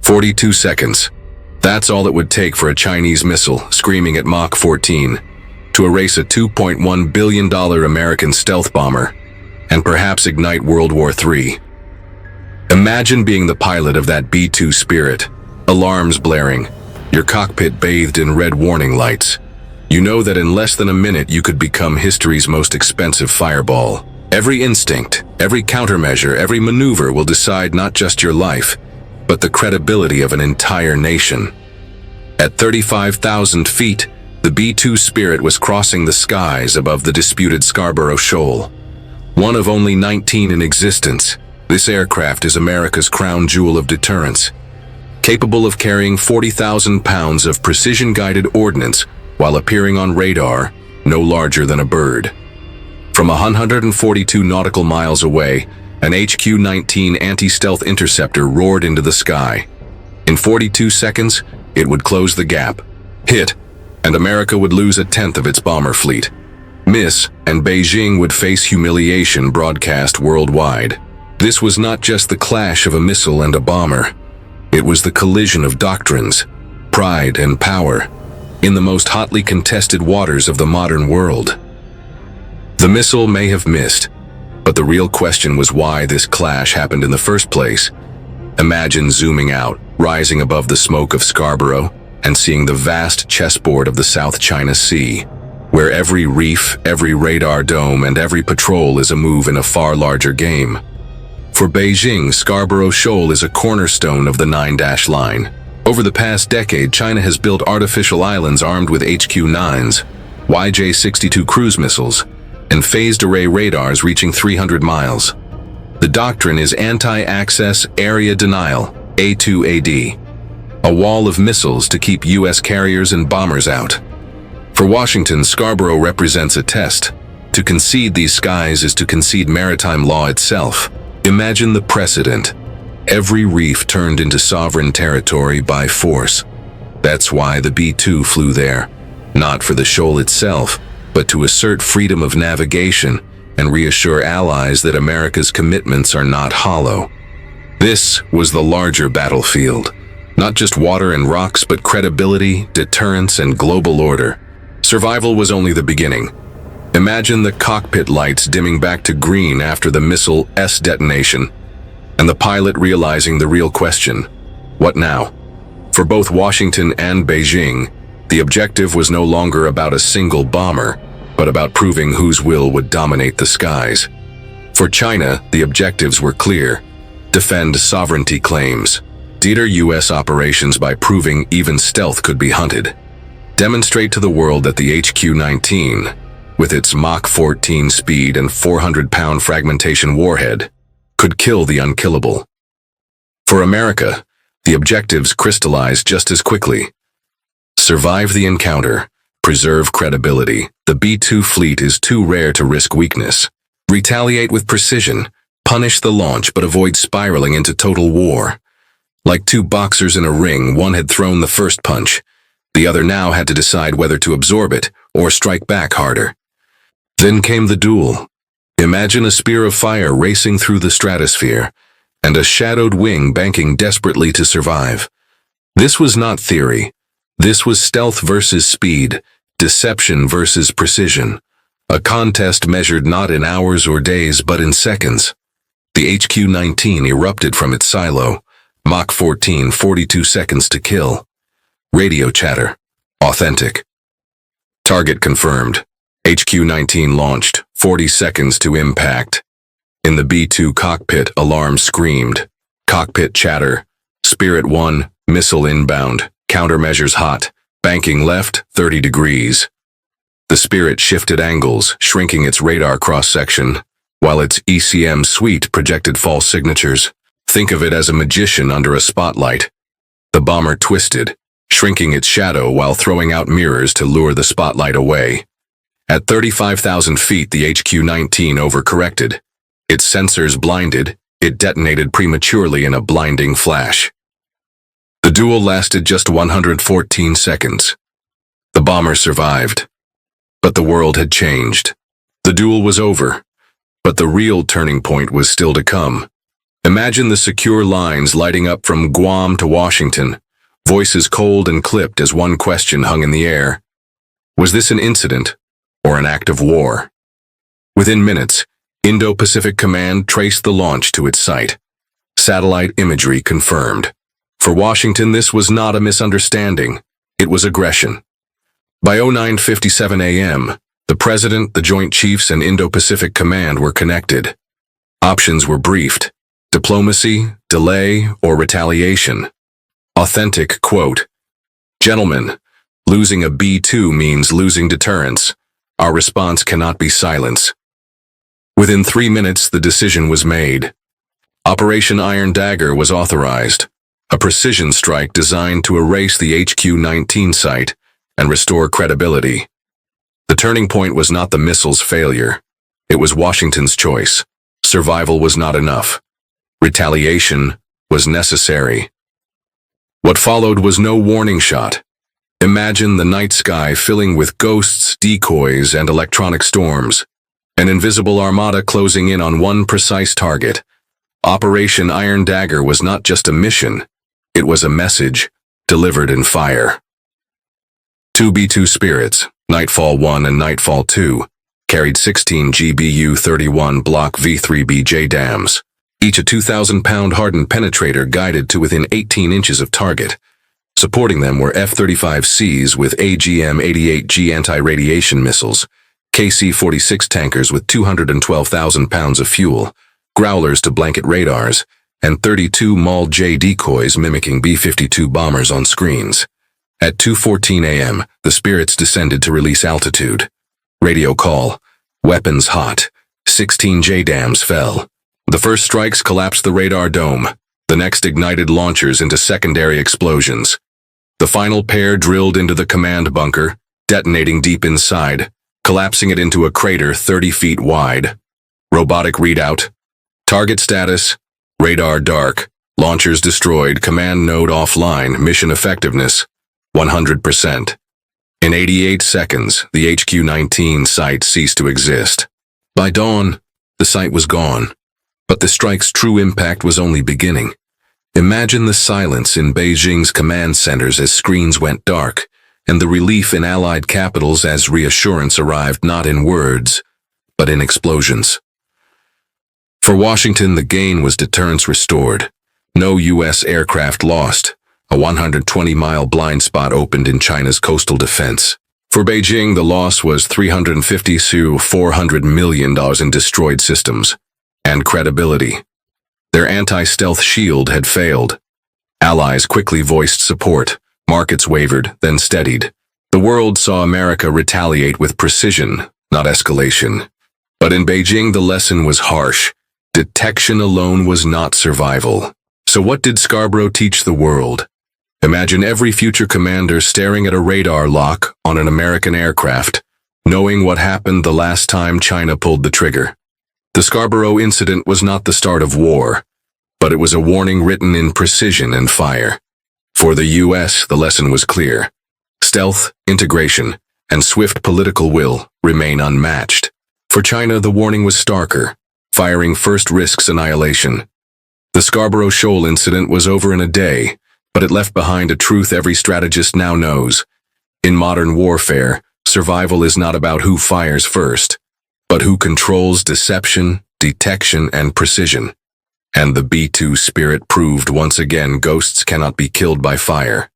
42 seconds. That's all it would take for a Chinese missile, screaming at Mach 14, to erase a $2.1 billion American stealth bomber and perhaps ignite World War III. Imagine being the pilot of that B-2 Spirit, alarms blaring, your cockpit bathed in red warning lights. You know that in less than a minute you could become history's most expensive fireball. Every instinct, every countermeasure, every maneuver will decide not just your life, but the credibility of an entire nation. At 35,000 feet, the B-2 Spirit was crossing the skies above the disputed Scarborough Shoal. One of only 19 in existence, this aircraft is America's crown jewel of deterrence, capable of carrying 40,000 pounds of precision-guided ordnance while appearing on radar, no larger than a bird. From 142 nautical miles away, an HQ-19 anti-stealth interceptor roared into the sky. In 42 seconds, it would close the gap, hit, and America would lose a tenth of its bomber fleet. Miss, and Beijing would face humiliation broadcast worldwide. This was not just the clash of a missile and a bomber. It was the collision of doctrines, pride and power, in the most hotly contested waters of the modern world. The missile may have missed, but the real question was why this clash happened in the first place. Imagine zooming out, rising above the smoke of Scarborough, and seeing the vast chessboard of the South China Sea, where every reef, every radar dome, and every patrol is a move in a far larger game. For Beijing, Scarborough Shoal is a cornerstone of the 9-dash line. Over the past decade, China has built artificial islands armed with HQ-9s, YJ-62 cruise missiles, and phased array radars reaching 300 miles. The doctrine is anti-access area denial, A2AD, a wall of missiles to keep U.S. carriers and bombers out. For Washington, Scarborough represents a test. To concede these skies is to concede maritime law itself. Imagine the precedent. Every reef turned into sovereign territory by force. That's why the B-2 flew there, not for the shoal itself, but to assert freedom of navigation and reassure allies that America's commitments are not hollow. This was the larger battlefield, not just water and rocks, but credibility, deterrence, and global order. Survival was only the beginning. Imagine the cockpit lights dimming back to green after the missile's detonation, and the pilot realizing the real question: what now? For both Washington and Beijing, the objective was no longer about a single bomber, but about proving whose will would dominate the skies. For China, the objectives were clear: defend sovereignty claims, deter U.S. operations by proving even stealth could be hunted, demonstrate to the world that the HQ-19, with its Mach 14 speed and 400-pound fragmentation warhead, could kill the unkillable. For America, the objectives crystallized just as quickly: survive the encounter, preserve credibility. The B-2 fleet is too rare to risk weakness. Retaliate with precision, punish the launch but avoid spiraling into total war. Like two boxers in a ring, one had thrown the first punch. The other now had to decide whether to absorb it or strike back harder. Then came the duel. Imagine a spear of fire racing through the stratosphere, and a shadowed wing banking desperately to survive. This was not theory. This was stealth versus speed, deception versus precision. A contest measured not in hours or days, but in seconds. The HQ-19 erupted from its silo. Mach 14, 42 seconds to kill. Radio chatter. Authentic. Target confirmed. HQ-19 launched. 40 seconds to impact. In the B-2 cockpit, alarm screamed. Cockpit chatter. Spirit 1, missile inbound. Countermeasures hot. Banking left, 30 degrees. The Spirit shifted angles, shrinking its radar cross-section, while its ECM suite projected false signatures. Think of it as a magician under a spotlight. The bomber twisted, shrinking its shadow while throwing out mirrors to lure the spotlight away. At 35,000 feet, the HQ-19 overcorrected. Its sensors blinded, it detonated prematurely in a blinding flash. The duel lasted just 114 seconds. The bomber survived. But the world had changed. The duel was over, but the real turning point was still to come. Imagine the secure lines lighting up from Guam to Washington, voices cold and clipped as one question hung in the air. Was this an incident or an act of war? Within minutes, Indo-Pacific Command traced the launch to its site. Satellite imagery confirmed. For Washington, this was not a misunderstanding. It was aggression. By 09:57 a.m., the President, the Joint Chiefs, and Indo-Pacific Command were connected. Options were briefed: diplomacy, delay, or retaliation. Authentic quote, "Gentlemen, losing a B-2 means losing deterrence. Our response cannot be silence." Within 3 minutes, the decision was made. Operation Iron Dagger was authorized, a precision strike designed to erase the HQ-19 site and restore credibility. The turning point was not the missile's failure. It was Washington's choice. Survival was not enough. Retaliation was necessary. What followed was no warning shot. Imagine the night sky filling with ghosts, decoys, and electronic storms. An invisible armada closing in on one precise target. Operation Iron Dagger was not just a mission. It was a message, delivered in fire. Two B-2 Spirits, Nightfall 1 and Nightfall 2, carried 16 GBU-31 Block V-3BJ dams, each a 2,000-pound hardened penetrator guided to within 18 inches of target. Supporting them were F-35Cs with AGM-88G anti-radiation missiles, KC-46 tankers with 212,000 pounds of fuel, growlers to blanket radars, and 32 MAL-J decoys mimicking B-52 bombers on screens. At 2:14 a.m., the Spirits descended to release altitude. Radio call: weapons hot. 16 JDAMs fell. The first strikes collapsed the radar dome. The next ignited launchers into secondary explosions. The final pair drilled into the command bunker, detonating deep inside, collapsing it into a crater 30 feet wide. Robotic readout: target status, radar dark, launchers destroyed, command node offline, mission effectiveness 100%. In 88 seconds, the HQ-19 site ceased to exist. By dawn, the site was gone, but the strike's true impact was only beginning. Imagine the silence in Beijing's command centers as screens went dark, and the relief in Allied capitals as reassurance arrived not in words, but in explosions. For Washington, the gain was deterrence restored. No U.S. aircraft lost. A 120-mile blind spot opened in China's coastal defense. For Beijing, the loss was $350 to $400 million in destroyed systems and credibility. Their anti-stealth shield had failed. Allies quickly voiced support. Markets wavered, then steadied. The world saw America retaliate with precision, not escalation. But in Beijing, the lesson was harsh. Detection alone was not survival. So what did Scarborough teach the world? Imagine every future commander staring at a radar lock on an American aircraft, knowing what happened the last time China pulled the trigger. The Scarborough incident was not the start of war, but it was a warning written in precision and fire. For the U.S., the lesson was clear. Stealth, integration, and swift political will remain unmatched. For China, the warning was starker. Firing first risks annihilation. The Scarborough Shoal incident was over in a day, but it left behind a truth every strategist now knows. In modern warfare, survival is not about who fires first, but who controls deception, detection, and precision. And the B-2 Spirit proved once again ghosts cannot be killed by fire.